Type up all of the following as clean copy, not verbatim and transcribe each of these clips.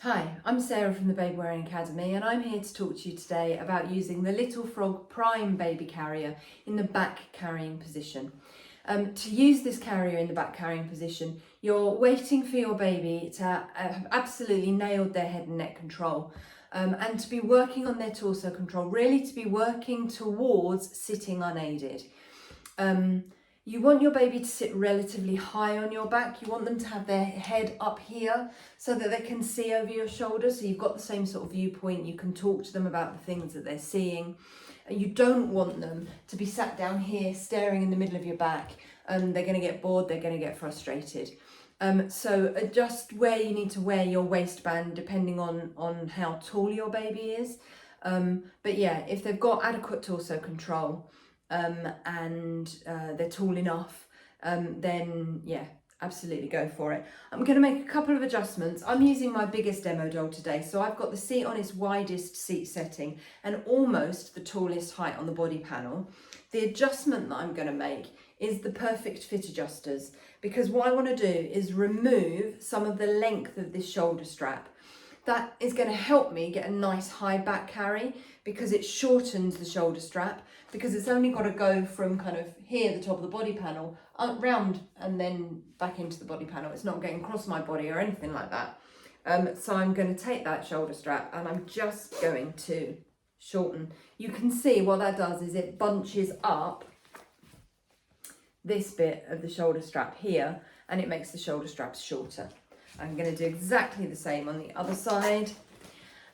Hi, I'm Sarah from the Baby Wearing Academy and I'm here to talk to you today about using the Little Frog Prime baby carrier in the back carrying position. To use this carrier in the back carrying position, you're waiting for your baby to have absolutely nailed their head and neck control and to be working on their torso control, really to be working towards sitting unaided. You want your baby to sit relatively high on your back. You want them to have their head up here so that they can see over your shoulder. So you've got the same sort of viewpoint. You can talk to them about the things that they're seeing. You don't want them to be sat down here staring in the middle of your back. They're going to get bored. They're going to get frustrated. So adjust where you need to wear your waistband depending on how tall your baby is. But yeah, if they've got adequate torso control, and they're tall enough, then yeah, absolutely go for it. I'm going to make a couple of adjustments. I'm using my biggest demo doll today, so I've got the seat on its widest seat setting and almost the tallest height on the body panel. The adjustment that I'm going to make is the perfect fit adjusters, because what I want to do is remove some of the length of this shoulder strap. That is going to help me get a nice high back carry because it shortens the shoulder strap, because it's only got to go from kind of here, the top of the body panel, round and then back into the body panel. It's not getting across my body or anything like that. So I'm going to take that shoulder strap and I'm just going to shorten. You can see what that does is it bunches up this bit of the shoulder strap here and it makes the shoulder straps shorter. I'm going to do exactly the same on the other side.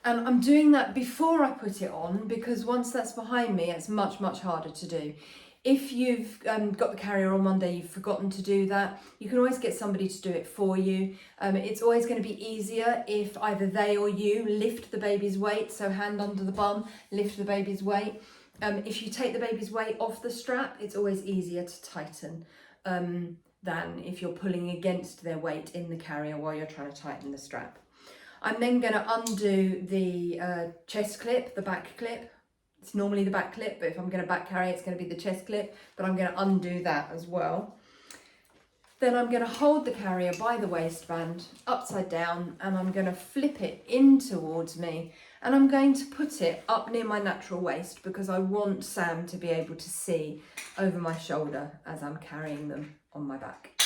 And I'm doing that before I put it on, because once that's behind me, it's much harder to do. If you've got the carrier on one day, you've forgotten to do that, you can always get somebody to do it for you. It's always going to be easier if either they or you lift the baby's weight, so hand under the bum, lift the baby's weight. If you take the baby's weight off the strap, it's always easier to tighten than if you're pulling against their weight in the carrier while you're trying to tighten the strap. I'm then going to undo the chest clip, the back clip. It's normally the back clip, but if I'm going to back carry, it's going to be the chest clip, but I'm going to undo that as well. Then I'm going to hold the carrier by the waistband upside down and I'm going to flip it in towards me, and I'm going to put it up near my natural waist because I want Sam to be able to see over my shoulder as I'm carrying them on my back.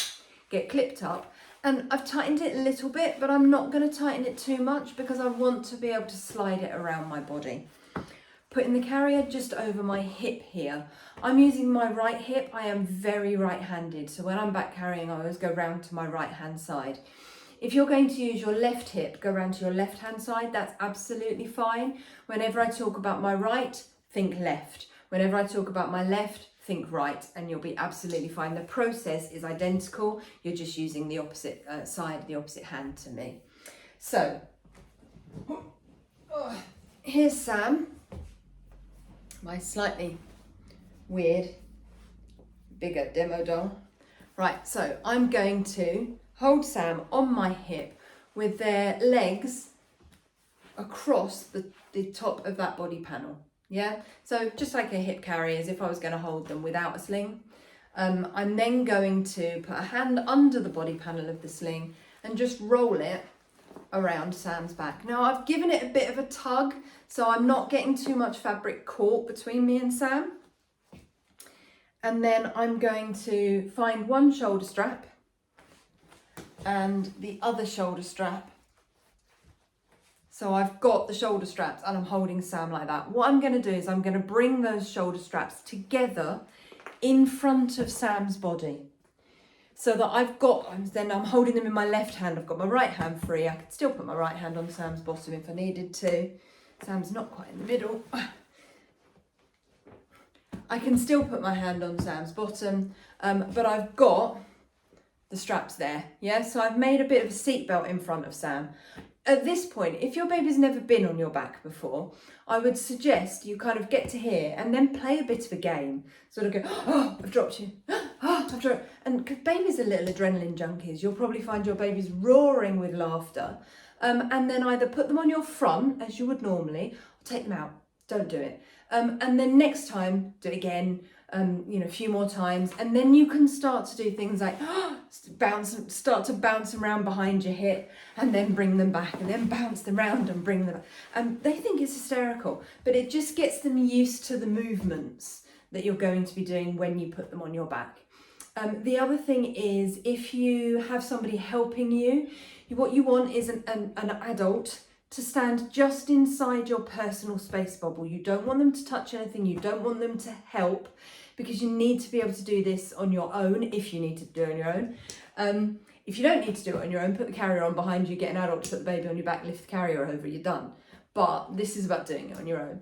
Get clipped up, and I've tightened it a little bit, but I'm not going to tighten it too much because I want to be able to slide it around my body. Putting the carrier just over my hip here. I'm using my right hip. I am very right-handed, so when I'm back carrying, I always go round to my right-hand side. If you're going to use your left hip, go round to your left-hand side, that's absolutely fine. Whenever I talk about my right, think left. Whenever I talk about my left, think right, and you'll be absolutely fine. The process is identical. You're just using the opposite side, the opposite hand to me. So, here's Sam, my slightly weird, bigger demo doll. Right, so I'm going to hold Sam on my hip with their legs across the top of that body panel. Yeah, so just like a hip carry, as if I was going to hold them without a sling. I'm then going to put a hand under the body panel of the sling and just roll it around Sam's back. Now I've given it a bit of a tug, so I'm not getting too much fabric caught between me and Sam. And then I'm going to find one shoulder strap and the other shoulder strap. So I've got the shoulder straps and I'm holding Sam like that. What I'm going to do is I'm going to bring those shoulder straps together in front of Sam's body. So that I'm holding them in my left hand. I've got my right hand free. I could still put my right hand on Sam's bottom if I needed to. Sam's not quite in the middle. I can still put my hand on Sam's bottom, but I've got the straps there. Yeah, so I've made a bit of a seatbelt in front of Sam. At this point, if your baby's never been on your back before, I would suggest you kind of get to here and then play a bit of a game. Sort of go, oh, I've dropped you. Oh, I've dropped. And because babies are little adrenaline junkies, you'll probably find your babies roaring with laughter. And then either put them on your front, as you would normally, or take them out. Don't do it. And then next time, do it again. you know, a few more times, and then you can start to do things like start to bounce them around behind your hip, and then bring them back, and then bounce them around and bring them back. And they think it's hysterical, but it just gets them used to the movements that you're going to be doing when you put them on your back. The other thing is, if you have somebody helping you, what you want is an adult to stand just inside your personal space bubble. You don't want them to touch anything, you don't want them to help, because you need to be able to do this on your own if you need to do it on your own. If you don't need to do it on your own, put the carrier on behind you, get an adult to put the baby on your back, lift the carrier over, you're done. But this is about doing it on your own.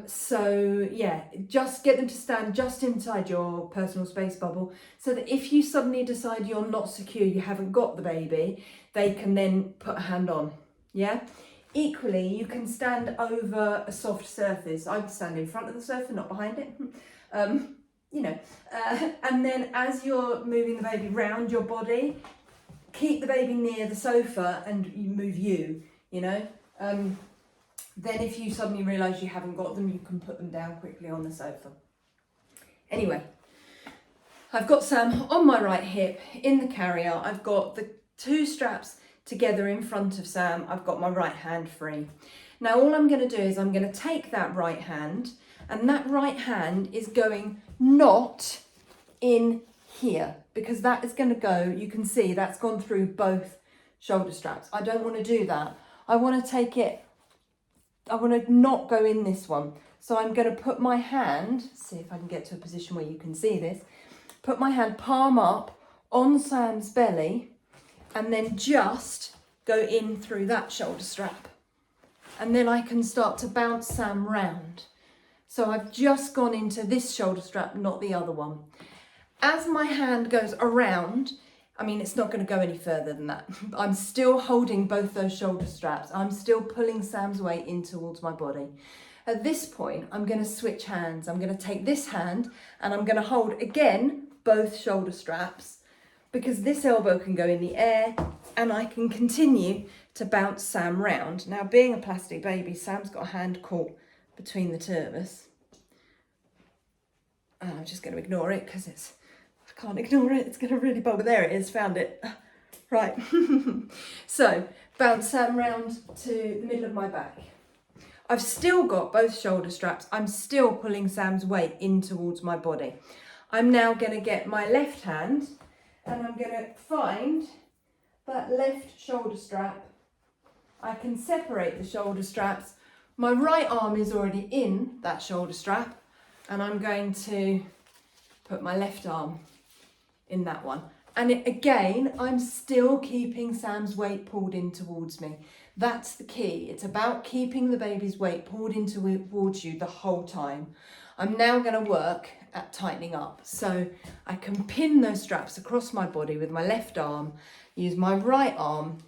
So yeah, just get them to stand just inside your personal space bubble, so that if you suddenly decide you're not secure, you haven't got the baby, they can then put a hand on. Yeah. Equally, you can stand over a soft surface. I'd stand in front of the sofa, not behind it. You know, and then as you're moving the baby round your body, keep the baby near the sofa and you move you know. Then if you suddenly realise you haven't got them, you can put them down quickly on the sofa. Anyway, I've got Sam on my right hip in the carrier. I've got the two straps together in front of Sam. I've got my right hand free. Now all I'm going to do is I'm going to take that right hand, and that right hand is going not in here, because that is going to go, you can see that's gone through both shoulder straps. I don't want to do that. I want to take it, I want to not go in this one. So I'm going to put my hand, see if I can get to a position where you can see this, put my hand palm up on Sam's belly, and then just go in through that shoulder strap. And then I can start to bounce Sam round. So I've just gone into this shoulder strap, not the other one. As my hand goes around, I mean, it's not going to go any further than that. I'm still holding both those shoulder straps. I'm still pulling Sam's weight in towards my body. At this point, I'm going to switch hands. I'm going to take this hand and I'm going to hold again both shoulder straps, because this elbow can go in the air and I can continue to bounce Sam round. Now, being a plastic baby, Sam's got a hand caught between the two of us. And I'm just going to ignore it because I can't ignore it. It's going to really bother. There it is, found it. Right. So, bounce Sam round to the middle of my back. I've still got both shoulder straps. I'm still pulling Sam's weight in towards my body. I'm now going to get my left hand and I'm going to find that left shoulder strap. I can separate the shoulder straps. My right arm is already in that shoulder strap, and I'm going to put my left arm in that one. And again, I'm still keeping Sam's weight pulled in towards me. That's the key. It's about keeping the baby's weight pulled in towards you the whole time. I'm now going to work at tightening up. So I can pin those straps across my body with my left arm, use my right arm.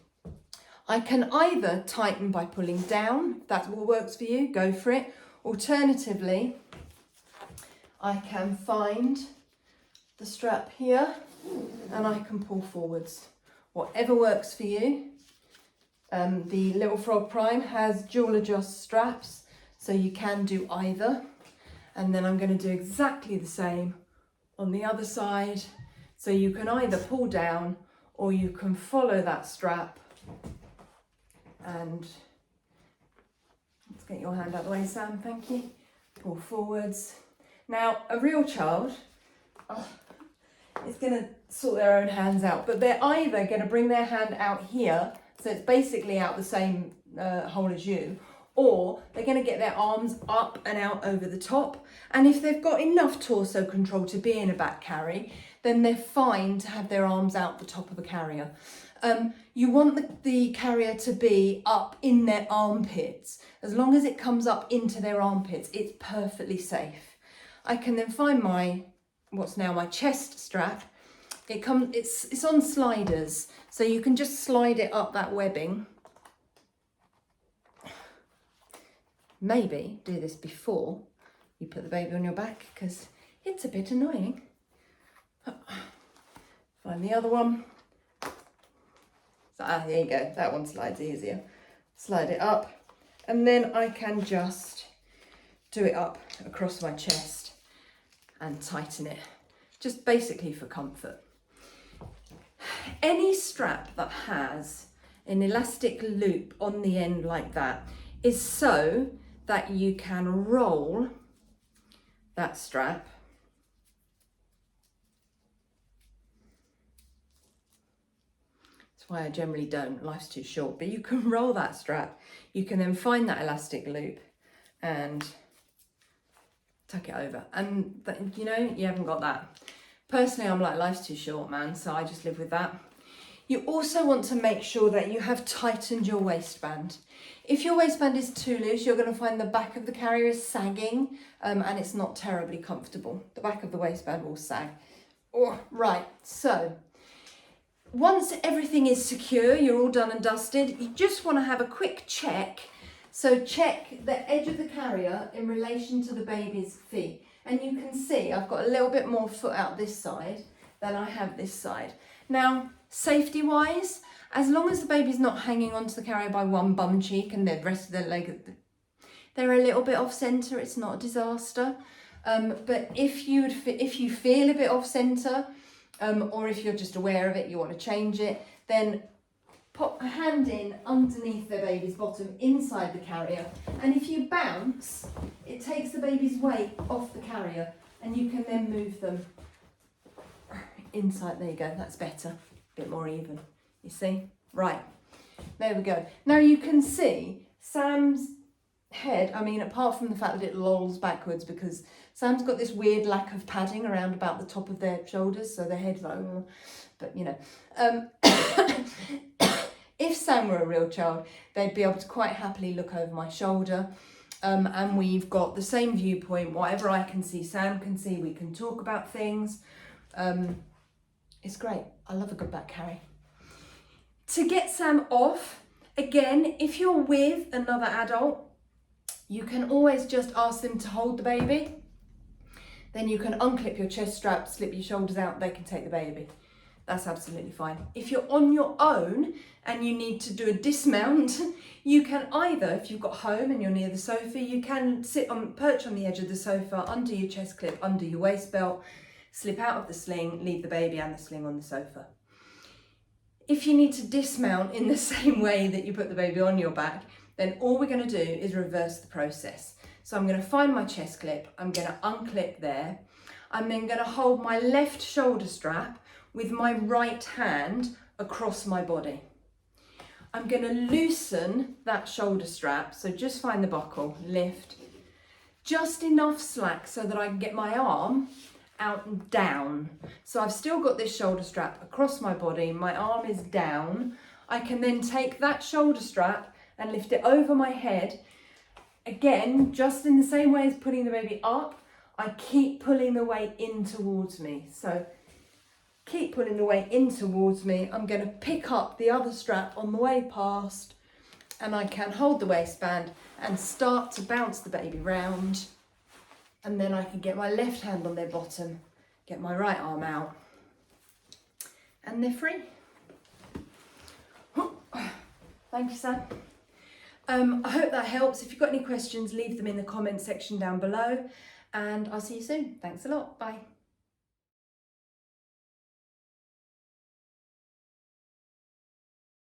I can either tighten by pulling down, if that's what works for you, go for it. Alternatively, I can find the strap here and I can pull forwards. Whatever works for you. The Little Frog Prime has dual adjust straps, so you can do either. And then I'm going to do exactly the same on the other side. So you can either pull down or you can follow that strap. And let's get your hand out of the way, Sam, thank you. Pull forwards. Now, a real child is going to sort their own hands out, but they're either going to bring their hand out here, so it's basically out the same hole as you, or they're going to get their arms up and out over the top. And if they've got enough torso control to be in a back carry, then they're fine to have their arms out the top of the carrier. You want the carrier to be up in their armpits. As long as it comes up into their armpits, it's perfectly safe. I can then find what's now my chest strap. It's on sliders, so you can just slide it up that webbing. Maybe do this before you put the baby on your back, because it's a bit annoying. Find the other one. So, there you go, that one slides easier. Slide it up, and then I can just do it up across my chest. and tighten it, just basically for comfort. Any strap that has an elastic loop on the end like that is so that you can roll that strap That's why I generally don't, life's too short, but you can roll that strap. You can then find that elastic loop and tuck it over. And you know, you haven't got that. Personally, I'm like, life's too short, man, so I just live with that. You also want to make sure that you have tightened your waistband. If your waistband is too loose, you're going to find the back of the carrier is sagging and it's not terribly comfortable. The back of the waistband will sag. Oh, right, so once everything is secure, you're all done and dusted, you just want to have a quick check. So check the edge of the carrier in relation to the baby's feet. And you can see I've got a little bit more foot out this side than I have this side. Now, safety wise, as long as the baby's not hanging onto the carrier by one bum cheek and the rest of their leg, they're a little bit off centre, it's not a disaster. But if you feel a bit off centre, or if you're just aware of it, you want to change it, then pop a hand in underneath the baby's bottom inside the carrier, and if you bounce, it takes the baby's weight off the carrier and you can then move them inside. There you go, that's better, a bit more even, you see? Right, there we go. Now you can see Sam's head, I mean, apart from the fact that it lolls backwards because Sam's got this weird lack of padding around about the top of their shoulders, so their head's like, but you know. If Sam were a real child, they'd be able to quite happily look over my shoulder, and we've got the same viewpoint. Whatever I can see, Sam can see. We can talk about things. It's great. I love a good back carry. To get Sam off, again, if you're with another adult, you can always just ask them to hold the baby. Then you can unclip your chest strap, slip your shoulders out, they can take the baby. That's absolutely fine. If you're on your own and you need to do a dismount, you can either, if you've got home and you're near the sofa, you can perch on the edge of the sofa, under your chest clip, under your waist belt, slip out of the sling, leave the baby and the sling on the sofa. If you need to dismount in the same way that you put the baby on your back, then all we're going to do is reverse the process. So I'm going to find my chest clip, I'm going to unclip there, I'm then going to hold my left shoulder strap with my right hand across my body. I'm going to loosen that shoulder strap, so just find the buckle, lift, just enough slack so that I can get my arm out and down. So I've still got this shoulder strap across my body, my arm is down. I can then take that shoulder strap and lift it over my head. Again, just in the same way as putting the baby up, I keep pulling the weight in towards me. So keep pulling the weight in towards me. I'm going to pick up the other strap on the way past, and I can hold the waistband and start to bounce the baby round. And then I can get my left hand on their bottom, get my right arm out, and they're free. Thank you, Sam. I hope that helps. If you've got any questions, leave them in the comment section down below, and I'll see you soon. Thanks a lot. Bye.